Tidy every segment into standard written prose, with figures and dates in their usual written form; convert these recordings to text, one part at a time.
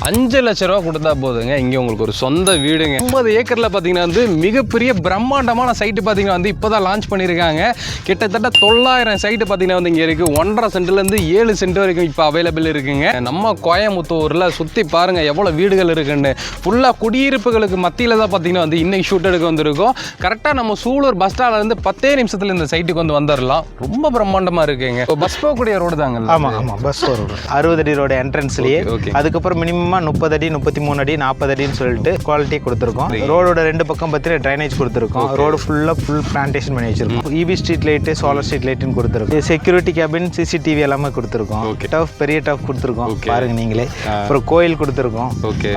5 லட்ச ரூபா கொடுத்தா போதுங்க இங்கே உங்களுக்கு ஒரு சொந்த வீடுங்க. 50 ஏக்கரில் பார்த்தீங்கன்னா வந்து மிகப்பெரிய பிரம்மாண்டமான சைட்டு பார்த்தீங்கன்னா வந்து இப்போ தான் லான்ச் பண்ணியிருக்காங்க. கிட்டத்தட்ட 900 சைட்டு பார்த்தீங்கன்னா வந்து இங்கே இருக்குது. 1.5 சென்ட்லேருந்து 7 சென்ட் வரைக்கும் இப்போ அவைலபிள் இருக்குங்க. நம்ம கோயம்புத்தூரில் சுற்றி பாருங்கள் எவ்வளோ வீடுகள் இருக்குன்னு. ஃபுல்லாக குடியிருப்புகளுக்கு மத்தியில் தான் பார்த்தீங்கன்னா வந்து இன்னைக்கு ஷூட் எடுக்க வந்திருக்கோம். கரெக்டாக நம்ம சூலூர் பஸ் ஸ்டாண்ட்லேருந்து 10 நிமிஷத்தில் இந்த சைட்டுக்கு வந்து வந்துடலாம். ரொம்ப பிரம்மாண்டமாக இருக்குங்க. பஸ் போகக்கூடிய ரோடு தாங்க. ஆமாம் பஸ் ரோடு 60 அடி ரோடு என்ட்ரன்ஸ்லேயே. அதுக்கப்புறம் மினிமமாக 30 அடி 33 அடி 40 அடின்னு சொல்லிட்டு குவாலிட்டி கொடுத்துருக்கோம். ரோடோட 2 பக்கம் பார்த்தீங்கன்னா ட்ரைனேஜ் கொடுத்துருக்கோம். ரோடு ஃபுல் பிளான்டேஷன் பண்ணி வச்சிருக்கோம். EB street light solar street லைட்டுன்னு கொடுத்துருக்கோம். செக்யூரிட்டி கேபின் சிசிடிவி எல்லாமே கொடுத்துருக்கோம். டஃப் பெரிய டஃப் கொடுத்துருக்கோம் பாருங்க நீங்களே. அப்புறம் கோயில் கொடுத்துருக்கோம்.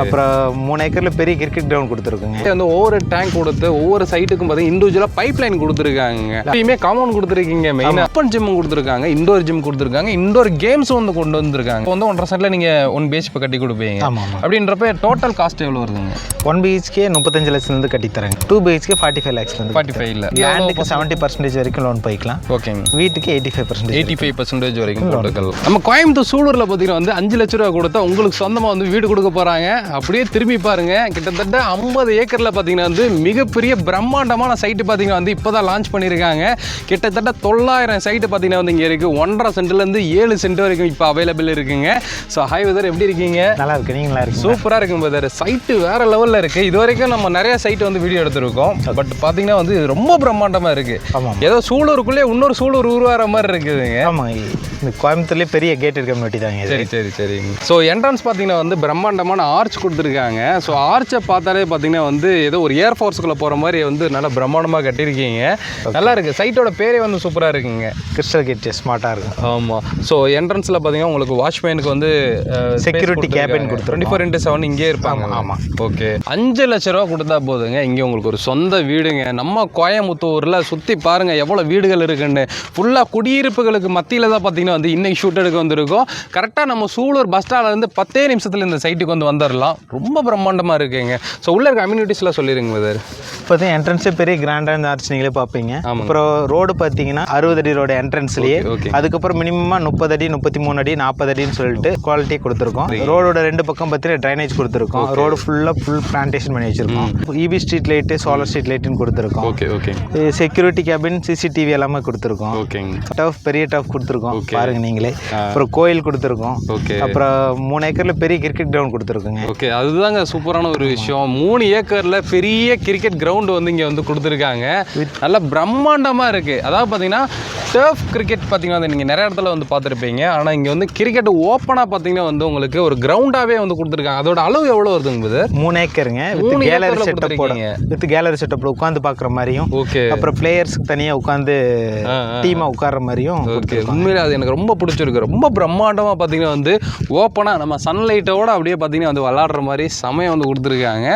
அப்புறம் 3 ஏக்கர்ல பெரிய கிரிக்கெட் கிரவுண்ட் கொடுத்துருக்கோங்க. வந்து ஒவ்வொரு டேங்க் கொடுத்து ஒவ்வொரு சைட்டுக்கும் பார்த்தீங்கன்னா இண்டிவிஜுவலாக பைப் லைன் கொடுத்துருக்காங்க. எப்பயுமே காம்பவுண்ட் கொடுத்துருக்கீங்க. மெயினாக ஓப்பன் ஜிம் கொடுத்துருக்காங்க, இண்டோர் ஜிம் கொடுத்துருக்காங்க, இண்டோர் கேம்ஸ் வந்து கொண்டு வந்திருக்காங்க. வந்து 1.5 சென்ட்ல நீங்க 1 BHK கட்டி கொடுப்பீங்க. அப்படின்றப்ப டோட்டல் காஸ்ட் எவ்வளவு வருதுங்க? 1 BHK 35 லட்சத்துலேருந்து கட்டி தராங்க. 2 BHK 45 லேக்ஸ்லேருந்து. 45 இல்ல லேண்டுக்கு 70% வரைக்கும் லோன் போய்க்கலாம். ஓகேங்க. வீட்டுக்கு 85% வரைக்கும் போட்டுக்கலாம். நம்ம கோயம்புத்தூர் சூலூர்ல பார்த்தீங்கன்னா வந்து 5 லட்ச ரூபா கொடுத்தா உங்களுக்கு சொந்தமா வந்து வீடு கொடுக்க போறாங்க. அப்படியே திரும்பி பாருங்க, கிட்டத்தட்ட 50 ஏக்கர்ல பார்த்தீங்கன்னா வந்து மிகப்பெரிய பிரம்மாண்டமான சைட்டு பார்த்தீங்கன்னா வந்து இப்போதான் லான்ச் பண்ணியிருக்காங்க. கிட்டத்தட்ட 900 சைட்டு பார்த்தீங்கன்னா வந்து இங்கே இருக்கு. 1.5 சென்ட்லேருந்து 7 சென்ட் வரைக்கும் இப்போ அவைலபிள் இருக்குங்க. ஸோ ஹாய் வெதர், எப்படி இருக்கீங்க? நல்லா இருக்கு. நீங்க நல்லா இருக்கு? சூப்பராக இருக்கும் வெதர். சைட்டு வேற லெவலில் இருக்கு. இது வரைக்கும் நம்ம நிறைய சைட்டு வந்து வீடியோ எடுத்திருக்கோம். பட் பார்த்தீங்கன்னா வந்து ரொம்ப பிரம்மாண்டமாக இருக்கு. ஆமாம், ஏதோ சூலூருக்குள்ளே இன்னொரு சூலூர் உருவாகிற மாதிரி இருக்குதுங்க. ஆமாம், இந்த கோயம்புத்தூர்லேயே பெரிய கேட் இருக்க முன்னாடி தாங்க. சரி. ஸோ என்ட்ரன்ஸ் பார்த்தீங்கன்னா வந்து பிரம்மாண்டமான ஆர்ச் கொடுத்துருக்காங்க. ஸோ ஆர்ச்சை பார்த்தாலே பார்த்தீங்கன்னா வந்து ஏதோ ஒரு ஏர்ஃபோர்ஸுக்குள்ளே போகிற மாதிரி வந்து நல்லா பிரம்மாண்டமாக கட்டியிருக்கீங்க. நல்லா இருக்கு. சைட்டோட பேரே வந்து சூப்பராக இருக்குங்க. கிறிஸ்டல் கேட் ஸ்மார்ட்டாக இருக்கும். ஆமாம். ஸோ என்ட்ரன்ஸில் பார்த்தீங்கன்னா உங்களுக்கு வாட்ச்மேனுக்கு வந்து செக்யூரிட்டி கேபின் கொடுத்துரும். 24/7 இங்கே இருப்பாங்க. ஆமாம். ஓகே. 5 லட்ச ரூபா கொடுத்தா போதுங்க இங்கே உங்களுக்கு ஒரு சொந்த வீடுங்க. நம்ம கோயம்புத்தூரில் சுற்றி பாருங்கள் எவ்வளோ வீடுகள் இருக்குன்னு. ஃபுல்லாக குடியிருப்புகளுக்கு மத்தியில் தான் பார்த்தீங்கன்னா வந்து இன்னைக்கு ஷூட் எடுக்க வந்திருக்கோம். கரெக்டாக நம்ம சூலூர் பஸ் ஸ்டாண்ட்லேருந்து 10 நிமிஷத்தில் இந்த சைட்டுக்கு வந்து வந்துடலாம். ரொம்ப பிரம்மாண்டமாக இருக்குங்க. ஸோ உள்ள இருக்க கம்யூனிட்டிஸ்லாம் சொல்லிடுங்க வெதர். இப்போ என்ட்ரன்ஸே பெரிய கிராண்டாக ஆர்ச் நீங்களே பார்ப்பீங்க. அப்புறம் ரோடு பார்த்தீங்கன்னா 60 அடி ரோடு என்ட்ரன்ஸ்லேயே. அதுக்கப்புறம் மினிமமாக 30 அடி 33 அடி 40 அடின்னு சொல்லிட்டு குவாலிட்டி கொடுத்துருக்கோம். ரோடோட 2 பக்கம் பார்த்தீங்கன்னா ட்ரைனேஜ் கொடுத்துருக்கோம். ரோடு ஃபுல் பிளான்டேஷன் பண்ணி வச்சிருக்கோம். EB street light solar street லைட்டுன்னு கொடுத்துருக்கோம். செக்யூரிட்டி கேபின் சிசிடிவி எல்லாமே கொடுத்துருக்கோம். டஃப் பெரிய டஃப் கொடுத்துருக்கோம் பாருங்க நீங்களே. அப்புறம் கோயில் கொடுத்துருக்கோம். அப்புறம் 3 ஏக்கர்ல பெரிய கிரிக்கெட் கிரவுண்ட் கொடுத்துருக்குங்க. ஓகே, அதுதாங்க சூப்பரான ஒரு விஷயம். 3 ஏக்கர்ல பெரிய கிரிக்கெட் கிரவுண்ட் வந்து இங்கே வந்து கொடுத்துருக்காங்க. நல்லா பிரம்மாண்டமாக இருக்கு. அதாவது பார்த்தீங்கன்னா டர்ஃப் கிரிக்கெட் பார்த்தீங்கன்னா நீங்கள் நிறைய இடத்துல வந்து பார்த்துருப்பீங்க. ஆனால் இங்கே வந்து கிரிக்கெட் ஓப்பனாக பார்த்தீங்கன்னா வந்து உங்களுக்கு ஒரு கிரவுண்டாகவே வந்து கொடுத்துருக்காங்க. அதோட அளவு எவ்வளோ வருதுங்க? 3 ஏக்கருங்க. கேலரி செட்டப் உட்காந்து பார்க்குற மாதிரியும். ஓகே. அப்புறம் பிளேயர்ஸ்க்கு தனியாக உட்காந்து டீமாக உட்கார்ற மாதிரியும். ஓகே, உண்மையிலே அது எனக்கு ரொம்ப பிடிச்சிருக்கு. ரொம்ப பிரம்மாண்டமாக பார்த்தீங்கன்னா வந்து ஓப்பனாக நம்ம சன்லைட்டோட அப்படியே பார்த்தீங்கன்னா வந்து விளாடுற மாதிரி சமயம் வந்து கொடுத்துருக்காங்க.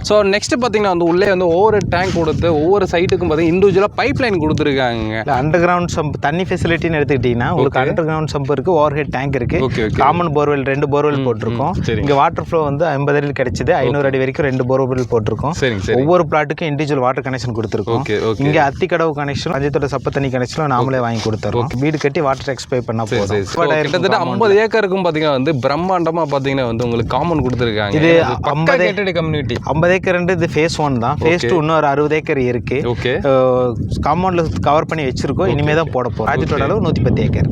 ஸோ நெக்ஸ்ட் பார்த்தீங்கன்னா வந்து உள்ளே வந்து ஒவ்வொரு டேங்க் கொடுத்து ஒவ்வொரு சைட்டுக்கும் பார்த்தீங்கன்னா இண்டிவிஜுவலாக பைப் லைன் கொடுத்துருக்காங்க. அண்டர் கிரவுண்ட் சம்ப் தண்ணி ஃபெசிலிட்டின்னு எடுத்துக்கிட்டிங்கன்னா உங்களுக்கு அண்டர் கிரவுண்ட் சம்ப் இருக்குது, ஓவர் ஹெட் டேங்க் இருக்குது, காமன் போர்வெல் 2 போர்வெல் போட்டிருக்கோம். இங்கே வாட்டர் ஃப்ளோ வந்து 50 அடி கிடைச்சிது. 500 அடி வரைக்கும் 2 போர்வெல் போட்டிருக்கோம். ஒவ்வொரு பிளாட்டுக்கும் இண்டிவிஜுவல் வாட்டர் கனெக்ஷன் கொடுத்துருக்கோம். இங்கே அத்திக்கடவு கனெக்ஷன், பஞ்சத்தோட சப்ப தண்ணி கனெக்ஷனும் நாமளே வாங்கி கொடுத்துருவோம். வீடு கட்டி வாட்டர் எக்ஸ்பை பண்ணா போதும். கிட்டத்தட்ட 50 ஏக்கருக்கும் பார்த்தீங்கன்னா வந்து பிரம்மாண்டமாக பார்த்தீங்கன்னா வந்து உங்களுக்கு காமன் கொடுத்துருக்காங்க. இது 50 ஏக்கர் கம்யூனிட்டி. 50 ஏக்கர் இது ஃபேஸ் 1 தான். ஃபேஸ் 2 இன்னொரு 60 ஏக்கர் இருக்கு. காம்பவுண்ட்ல கவர் பண்ணி வச்சிருக்கோம். இனிமே தான் போட போறோம். ப்ராஜெக்டோட அளவு 110 ஏக்கர்.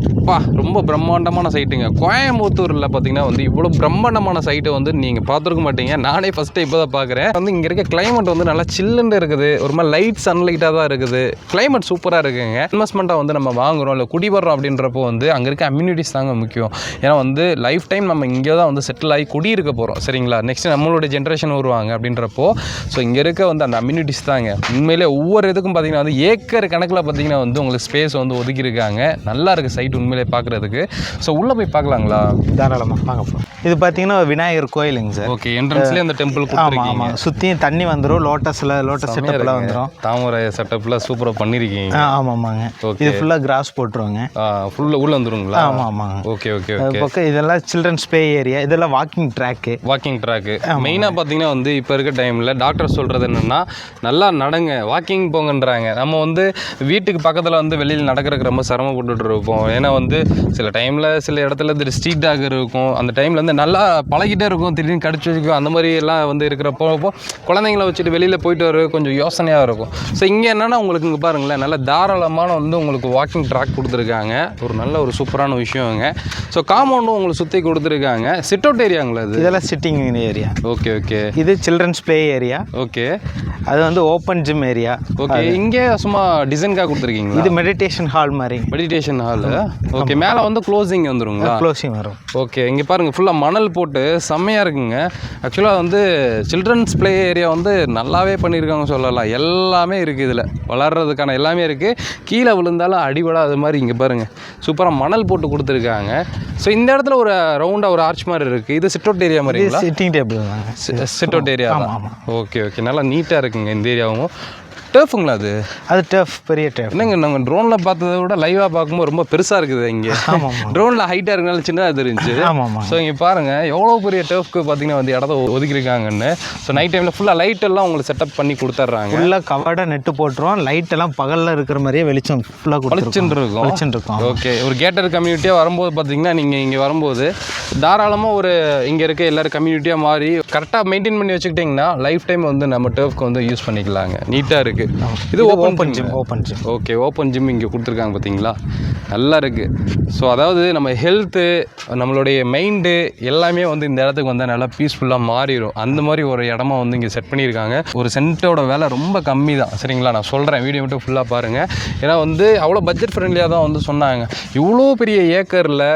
ரொம்ப பிரம்மாண்டமான சைட்டுங்க. கோயம்புத்தூர்ல பார்த்தீங்கன்னா வந்து இவ்வளோ பிரம்மாண்டமான சைட்டை வந்து நீங்க பார்த்துருக்க மாட்டீங்க. நானே ஃபர்ஸ்ட் டைம் இப்போ தான் பார்க்குறேன். வந்து இங்கே இருக்க கிளைமேட் வந்து நல்லா சில்லுன்னு இருக்குது. ஒரு மாதிரி லைட் சன்லைட்டாக தான் இருக்குது. கிளைமேட் சூப்பராக இருக்குங்க. இன்வெஸ்ட்மெண்ட்டாக வந்து நம்ம வாங்குறோம் இல்லை குடி வர்றோம் அப்படின்றப்போ வந்து அங்கே இருக்க அம்யூனிட்டிஸ் தாங்க முக்கியம். ஏன்னா வந்து லைஃப் டைம் நம்ம இங்கே தான் வந்து செட்டில் ஆகி குடி இருக்க போகிறோம். சரிங்களா? நெக்ஸ்ட் நம்மளுடைய ஜென்ரேஷன் வருவாங்க அப்படின்றப்போ ஸோ இங்கே இருக்க வந்து அந்த அம்யூனிட்டிஸ் தாங்க. உண்மையிலே ஒவ்வொரு இதுக்கும் பார்த்தீங்கன்னா வந்து ஏக்கர் கணக்கில் பார்த்தீங்கன்னா வந்து உங்களுக்கு ஸ்பேஸ் வந்து ஒதுக்கியிருக்காங்க. நல்லா இருக்குது சைட் உண்மையிலே பார்க்குறதுக்கு. ஸோ உள்ளே போய் பார்க்கலாங்களா? தாராளமாக வாங்க. இது பார்த்தீங்கன்னா விநாயகர் கோயிலுங்க சார். ஓகே, என்ட்ரன்ஸ்லேயே அந்த டெம்பிள். ஆமாம், சுற்றியும் தண்ணி வந்துடும். லோட்டஸ் செட்டப்பில் வந்துடும். தாமரை செட்டப்பில் சூப்பராக பண்ணியிருக்கீங்க. ஆமாங்க. இது ஃபுல்லாக கிராஸ் போட்டுருவாங்க. ஃபுல்லாக உள்ளே வந்துருங்களா? ஆமாங்க. ஓகே. பக்கம் இதெல்லாம் சில்ட்ரன்ஸ் ப்ளே ஏரியா. இதெல்லாம் வாக்கிங் ட்ராக்கு. மெயினாக பார்த்தீங்கன்னா வந்து இப்போ இருக்க டைமில் டாக்டர் சொல்கிறது என்னென்னா நல்லா நடங்க, வாக்கிங் போங்கன்றாங்க. நம்ம வந்து வீட்டுக்கு பக்கத்தில் வந்து வெளியில் நடக்கிறதுக்கு ரொம்ப சிரமப்பட்டுட்டு இருப்போம். ஏன்னா வந்து சில டைமில் சில இடத்துல இந்த ஸ்ட்ரீட் டாக் இருக்கும். அந்த டைமில் வந்து நல்லா பழகிட்டே இருக்கும், திடீர்னு கடிச்சு வச்சுக்கும், அந்த மாதிரி எல்லாம் வந்து இருக்கிறப்போ குழந்தைங்கள வச்சுட்டு வெளியில் போயிட்டு வர கொஞ்சம் யோசனையாக இருக்கும். ஸோ இங்கே என்னென்னா உங்களுக்கு இங்கே பாருங்களேன், நல்ல தாராளமான வந்து உங்களுக்கு வாக்கிங் ட்ராக் கொடுத்துருக்காங்க, ஒரு நல்ல ஒரு சூப்பரான விஷயங்க. ஸோ காம்பவுண்டும் உங்களுக்கு சுற்றி கொடுத்துருக்காங்க. சிட் அவுட் ஏரியாங்களா இது? இதெல்லாம் சிட்டிங் ஏரியா. Okay okay. இது சில்ட்ரன்ஸ் ப்ளே ஏரியா. ஓகே. அது வந்து ஓப்பன் ஜிம் ஏரியா. ஓகே. இங்கே சும்மா டிசைனுக்காக கொடுத்துருக்கீங்க. இது மெடிடேஷன் ஹால் மாதிரி. Meditation hall. ஓகே. மேலே வந்து க்ளோசிங் வந்துருங்களா? க்ளோசிங் வரும். ஓகே. இங்கே பாருங்கள் ஃபுல்லாக மணல் போட்டு செம்மையாக இருக்குங்க. ஆக்சுவலாக வந்து சில்ட்ரன்ஸ் ப்ளே ஏரியா வந்து நல்லாவே பண்ணியிருக்காங்க சொல்லலாம். எல்லாமே இருக்குது இதில், வளர்கிறதுக்கான எல்லாமே இருக்குது. கீழே விழுந்தாலும் அடிபடாத மாதிரி இங்கே பாருங்கள் சூப்பராக மணல் போட்டு கொடுத்துருக்காங்க. ஸோ இந்த இடத்துல ஒரு ரவுண்டாக ஒரு ஆர்ச் மாதிரி இருக்குது. இது சிட் அவுட் ஏரியா மாதிரிங்களா? Sitting table. Sit out area. Okay okay. நல்லா நீட்டாக இருக்குங்க இந்த ஏரியாவும். டர்ஃபுங்களா அது? அது டர்ஃப், பெரிய டர்ஃப். என்னங்க நாங்கள் ட்ரோனில் பார்த்ததை விட லைவாக பார்க்கும்போது ரொம்ப பெருசாக இருக்குது இங்கே. ட்ரோனில் ஹைட்டாக இருக்கனால சின்னதாக தெரிஞ்சு. ஸோ இங்கே பாருங்கள் எவ்வளோ பெரிய டர்ஃப்க்கு பார்த்தீங்கன்னா வந்து இடத்த ஒதுக்கிருக்காங்கன்னு. ஸோ நைட் டைமில் ஃபுல்லாக லைட் எல்லாம் உங்களுக்கு செட்டப் பண்ணி கொடுத்துட்றாங்க. ஃபுல்லாக கவர்டாக நெட்டு போட்டுருவோம். லைட் எல்லாம் பகலில் இருக்கிற மாதிரியே வெளிச்சம் ஃபுல்லாக வெளிச்சுன்னு இருக்கும். ஓகே. ஒரு கேட்டட் கம்யூனிட்டியாக வரும்போது பார்த்தீங்கன்னா நீங்கள் இங்கே வரும்போது தாராளமாக ஒரு இங்கே இருக்க எல்லோரும் கம்யூனிட்டியாக மாறி கரெக்டாக மெயின்டைன் பண்ணி வச்சுக்கிட்டிங்கன்னா லைஃப் டைம் வந்து நம்ம டர்ஃப்க்கு வந்து யூஸ் பண்ணிக்கலாங்க. நீட்டாக இருக்குது. இது open gym. Okay. Open gym இங்கே கொடுத்துருக்காங்க பார்த்தீங்களா, நல்லா இருக்குது. ஸோ அதாவது நம்ம ஹெல்த்து, நம்மளுடைய மைண்டு எல்லாமே வந்து இந்த இடத்துக்கு வந்து நல்லா பீஸ்ஃபுல்லாக மாறிடும். அந்த மாதிரி ஒரு இடமா வந்து இங்கே செட் பண்ணியிருக்காங்க. ஒரு சென்ட்டோட விலை ரொம்ப கம்மி தான், சரிங்களா? நான் சொல்கிறேன், வீடியோ மட்டும் ஃபுல்லாக பாருங்கள். ஏன்னா வந்து அவ்வளோ பட்ஜெட் ஃப்ரெண்ட்லியாக தான் வந்து சொன்னாங்க. இவ்வளோ பெரிய ஏக்கரில்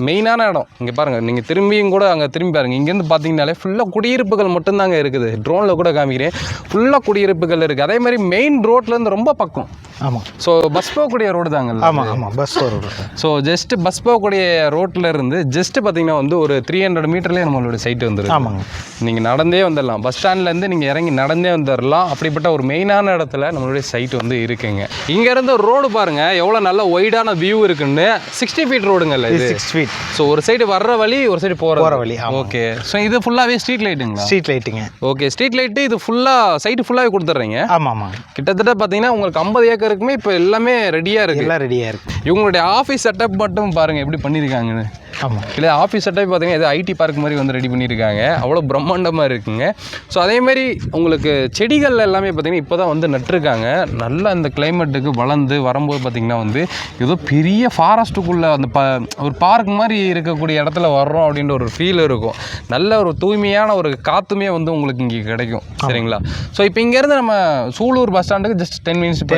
மெயினான இடம் இங்கே பாருங்கள். நீங்கள் திரும்பியும் கூட அங்கே திரும்பி பாருங்கள். இங்கேருந்து பார்த்தீங்கன்னாலே ஃபுல்லாக குடியிருப்புகள் மட்டும்தாங்க இருக்குது. ட்ரோனில் கூட காமிக்கிறேன், ஃபுல்லாக குடியிருப்புகள் இருக்குது. அதே மாதிரி மெயின் ரோட்லேருந்து ரொம்ப பக்கம். ஆமாம். ஸோ பஸ் போகக்கூடிய ரோடு தாங்க. ஆமாம் bus road. So just bus போகக்கூடிய ரோட்டில் இருந்து ஜஸ்ட்டு பார்த்தீங்கன்னா வந்து ஒரு 300 மீட்டர்லேயே நம்மளோட சைட்டு வந்துடும். ஆமாங்க. நீங்கள் நடந்தே வந்துடலாம். பஸ் ஸ்டாண்ட்லேருந்து நீங்கள் இறங்கி நடந்தே வந்துடலாம். அப்படிப்பட்ட ஒரு மெயினான இடத்துல நம்மளுடைய சைட்டு வந்து இருக்குங்க. இங்கேருந்து ரோடு பாருங்கள் எவ்வளோ நல்ல ஒய்டான வியூ இருக்குன்னு. 60 ஃபீட் ரோடுங்கல்ல இது? 6 ஃபீட். ஸோ ஒரு சைடு வர்ற வழி, ஒரு சைடு போகிற வழி. ஓகே. ஸோ இது ஃபுல்லாகவே ஸ்ட்ரீட் லைட்டுங்களா? ஸ்ட்ரீட் லைட்டுங்க. ஓகே. ஸ்ட்ரீட் லைட்டு இது ஃபுல்லாக சைட்டு ஃபுல்லாகவே கொடுத்துட்றீங்க. ஆமாம். கிட்டத்தட்ட பார்த்தீங்கன்னா உங்களுக்கு 50 ஏக்கருக்குமே இப்போ எல்லாமே ரெடியாக இருக்குது. எல்லாம் ரெடியாக இருக்குது. இவங்களுடைய ஆஃபீஸ் செட்டப் மட்டும் பாருங்கள் எப்படி பண்ணியிருக்காங்கன்னு. ஆமாம். இல்லை ஆஃபீஸ் செட்டப் பார்த்தீங்கன்னா இது ஐடி பார்க் மாதிரி வந்து ரெடி பண்ணியிருக்காங்க. அவ்வளோ பிரம்மாண்டமாக இருக்குங்க. ஸோ அதேமாதிரி உங்களுக்கு செடிகள் எல்லாமே பார்த்தீங்கன்னா இப்போ தான் வந்து நட்டுருக்காங்க. நல்லா இந்த கிளைமேட்டுக்கு வளர்ந்து வரும்போது பார்த்திங்கன்னா வந்து ஏதோ பெரிய ஃபாரஸ்ட்டுக்குள்ளே அந்த ஒரு பார்க் மாதிரி இருக்கக்கூடிய இடத்துல வர்றோம் அப்படின்ற ஒரு ஃபீல் இருக்கும். நல்ல ஒரு தூய்மையான ஒரு காற்றுமே வந்து உங்களுக்கு இங்கே கிடைக்கும், சரிங்களா? ஸோ இப்போ இங்கேருந்து நம்ம சூலூர் பஸ் ஸ்டாண்டுக்கு ஜஸ்ட் 10 மினிட்ஸில்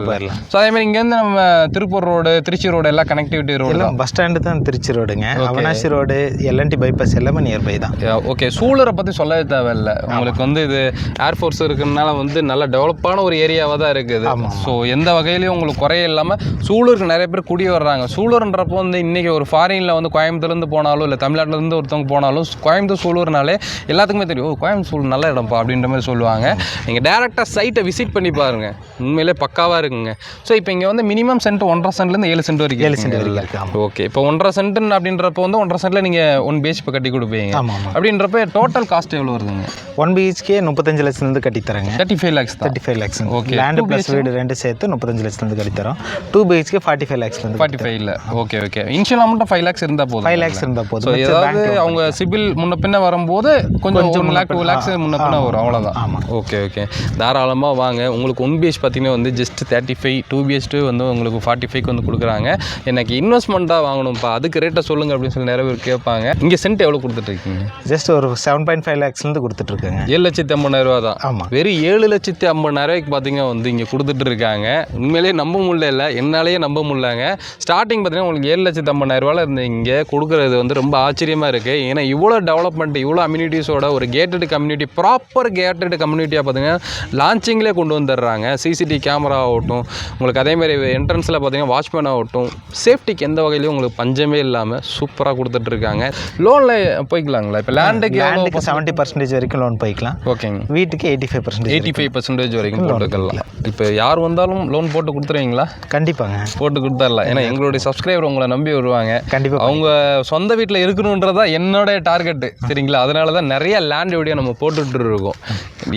போயிடலாம். ஸோ அதேமாதிரி இங்கேருந்து நம்ம திருப்பூர் ரோடு, திருச்சி ரோடு எல்லாம் கனெக்டிவிட்டி ரோடு. பஸ் ஸ்டாண்டு தான் திருச்சி ரோடுங்க. அவனாசி ரோடு, எல்என்டி பைபாஸ் எல்லாமே நியர்பை தான். ஓகே. சூலூரை பற்றி சொல்லவே தேவையில்லை. உங்களுக்கு வந்து இது ஏர்ஃபோர்ஸ் இருக்கிறதுனால வந்து நல்ல டெவலப்பான ஒரு ஏரியாவாக தான் இருக்குது. ஸோ எந்த வகையிலையும் உங்களுக்கு குறைய இல்லாமல் சூலூருக்கு நிறைய பேர் குடி வர்றாங்க. சூலூர்ன்றப்போ வந்து இன்றைக்கி ஒரு ஃபாரினில் வந்து கோயம்புத்தூர்லேருந்து போனாலும் இல்லை தமிழ்நாட்டிலேருந்து ஒருத்தவங்க போனாலும் கோயம்புத்தூர் சூலூர்னாலே எல்லாத்துக்குமே தெரியும், கோயம்புத்தூர் சூலூர் நல்ல இடம்ப்பா அப்படின்ற மாதிரி சொல்லுவாங்க. நீங்கள் டேரெக்டாக சைட்டை விசிட் பண்ணி பாருங்கள், உண்மையிலே பக்காவாக இருக்குங்க. ஸோ இப்போ இங்கே வந்து மினிமம் சென்ட் 1.5 சென்ட்லேருந்து 7 சென்ட் வரைக்கும். 7 சென்ட் வரைக்கும். ஓகே. இப்போ 1.5 சென்ட் அப்படின்றப்போ வந்து 1.5 சென்ட்டில் நீங்கள் 1 BHK கட்டி கொடுப்பீங்க. அப்படின்றப்ப டோட்டல் காஸ்ட் எவ்வளோ வருதுங்க? 1 BHK 35 லட்சத்துலேருந்து கட்டி தரேங்க. 35 lakhs. 35 lakhs. Okay. Land plus வீடு ரெண்டு சேர்த்து 35 லட்சத்துலேருந்து கட்டி தரோம். 2 BHK 45 lakhsலேருந்து. 45 okay okay. Initial amount 5 lakhs இருந்தால் போதும். 5 lakhs இருந்தால் போதும். ஸோ ஏதாவது அவங்க சிபில் முன்ன பின்ன வரும்போது கொஞ்சம் 1 lakh 2 lakhs முன்ன பின்ன வரும், அவ்வளோதான். ஆமாம். Okay okay. தாராளமாக வாங்க. உங்களுக்கு 1 BHK பார்த்தீங்கன்னா வந்து ஜஸ்ட் 35, 2 BHK வந்து உங்களுக்கு 45 வந்து கொடுக்குறாங்க. எனக்கு இன்வெஸ்ட்மெண்ட்டாக வாங்கணும்ப்பா, அதுக்கு ரேட்டை சொல்லுங்கள் அப்படின்னு சொல்லி நிறைய பேர் கேட்பாங்க. இங்கே சென்ட் எவ்வளோ கொடுத்துட்ருக்கீங்க? ஜஸ்ட் ஒரு 7.5 lakhsலேருந்து கொடுத்துட்ருக்காங்க. 7,50,000 தான். ஆமாம். வெறும் 7,50,000 பார்த்தீங்கன்னா வந்து இங்கே கொடுத்துட்டு இருக்காங்க. உண்மையிலேயே நம்ப முடியல, என்னாலேயே நம்ப முடியலங்க. ஸ்டார்டிங் பார்த்தீங்கன்னா உங்களுக்கு 7,50,000 இருந்து இங்கே கொடுக்குறது வந்து ரொம்ப ஆச்சரியமாக இருக்குது. ஏன்னா இவ்வளோ டெவலப்மெண்ட், இவ்வளோ அம்யூனிட்டிஸோட ஒரு கேட்டட் கம்யூனிட்டி, ப்ராப்பர் கேட்டட் கம்யூனிட்டியாக பார்த்தீங்கன்னா லான்ச்சிங்லேயே கொண்டு வந்துடுறாங்க. சிசிடிவி கேமரா ஆகட்டும், உங்களுக்கு அதேமாதிரி என்ட்ரன்ஸில் பார்த்தீங்கன்னா வாட்ச்மேன் ஆகட்டும், சேஃப்டிக்கு எந்த வகையிலையும் உங்களுக்கு பஞ்சமே இல்லாமல் சூப்பராக கொடுத்துட்ருக்காங்க. லோனில் போய்க்கலாங்களா? இப்போ லேண்டுக்கு 70% வரைக்கும் லோன் போய்க்கலாம். ஓகேங்க. வீட்டுக்கு 85% வரைக்கும் போட்டுக்கலாம். இப்போ யார் வந்தாலும் லோன் போட்டு கொடுத்துருவீங்களா? கண்டிப்பாங்க, போட்டு கொடுத்துடலாம். ஏன்னா எங்களுடைய சப்ஸ்கிரைபர் உங்களை நம்பி வருவாங்க. கண்டிப்பாக அவங்க சொந்த வீட்டில் இருக்கணுன்றதா என்னோட டார்கெட்டு, சரிங்களா? அதனால தான் நிறைய லேண்ட் வீடியோ நம்ம போட்டுட்டு இருக்கோம்.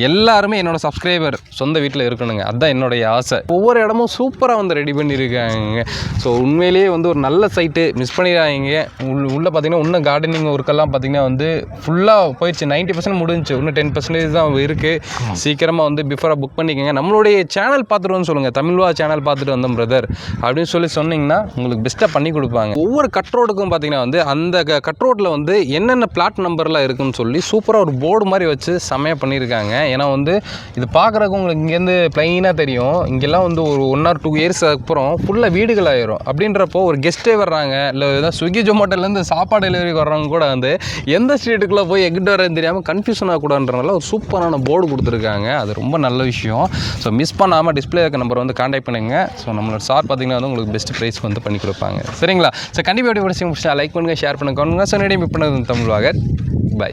எல்லாருமே என்னோட சப்ஸ்கிரைபர் சொந்த வீட்டில் இருக்கணுங்க, அதுதான் என்னுடைய ஆசை. ஒவ்வொரு இடமும் சூப்பராக வந்து ரெடி பண்ணியிருக்காங்க. ஸோ உண்மையிலேயே வந்து ஒரு நல்ல சைட்டு, மிஸ் பண்ணிடாதீங்க. உள்ளே பார்த்தீங்கன்னா இன்னும் கார்டனிங் ஒர்க்கெல்லாம் பார்த்தீங்கன்னா வந்து ஃபுல்லாக போயிடுச்சு, 90% முடிஞ்சிச்சு, இன்னும் 10% தான் இருக்குது. சீக்கிரமாக வந்து பிஃபோராக புக் பண்ணிக்கோங்க. நம்மளுடைய சேனல் பார்த்துட்டு சொல்லுங்கள், தமிழ்வா சேனல் பார்த்துட்டு வந்தோம் பிரதர் அப்படின்னு சொன்னீங்கன்னா உங்களுக்கு பெஸ்ட்டாக பண்ணி கொடுப்பாங்க. ஒவ்வொரு கட் ரோடுக்கும் பார்த்தீங்கன்னா வந்து அந்த கட் ரோட்டில் வந்து என்னென்ன பிளாட் நம்பர்லாம் இருக்குன்னு சொல்லி சூப்பராக ஒரு போர்டு மாதிரி வச்சு செம்மையாக பண்ணியிருக்காங்க. ஏன்னா வந்து இது பார்க்குறதுக்கு உங்களுக்கு இங்கேருந்து ப்ளைனாக தெரியும், இங்கெல்லாம் வந்து ஒரு 1 or 2 years அப்புறம் ஃபுல்லாக வீடுகள் ஆயிரும். அப்படின்றப்போ ஒரு கெஸ்ட்டே வர்றாங்க, இல்லை ஏதாவது ஸ்விக்கி ஜொமேட்டோலேருந்து சாப்பாடு டெலிவரி வர்றவங்க கூட வந்து எந்த ஸ்ட்ரீட்டுக்குள்ளே போய் எங்கிட்ட வரேன்னு தெரியாமல் கன்ஃபியூஷன் ஆகக்கூடாதுன்றனால ஒரு சூப்பரான போர்டு கொடுத்துருக்காங்க. அது ரொம்ப நல்ல விஷயம். ஸோ மிஸ் பண்ணாமல் டிஸ்பிளே இருக்க நம்பர் வந்து கான்டாக்ட் பண்ணுங்க. ஸோ நம்மளோட சார் பார்த்தீங்கன்னா வந்து உங்களுக்கு பெஸ்ட் ப்ரைஸ் வந்து பண்ணி கொடுப்பாங்க. சரிங்களா? ஸோ கண்டிப்பாக எப்படி லைக் பண்ணுங்கள், ஷேர் பண்ணுங்க. ஸோ நேரடி மீட் பண்ணது தமிழ்வாக. பை.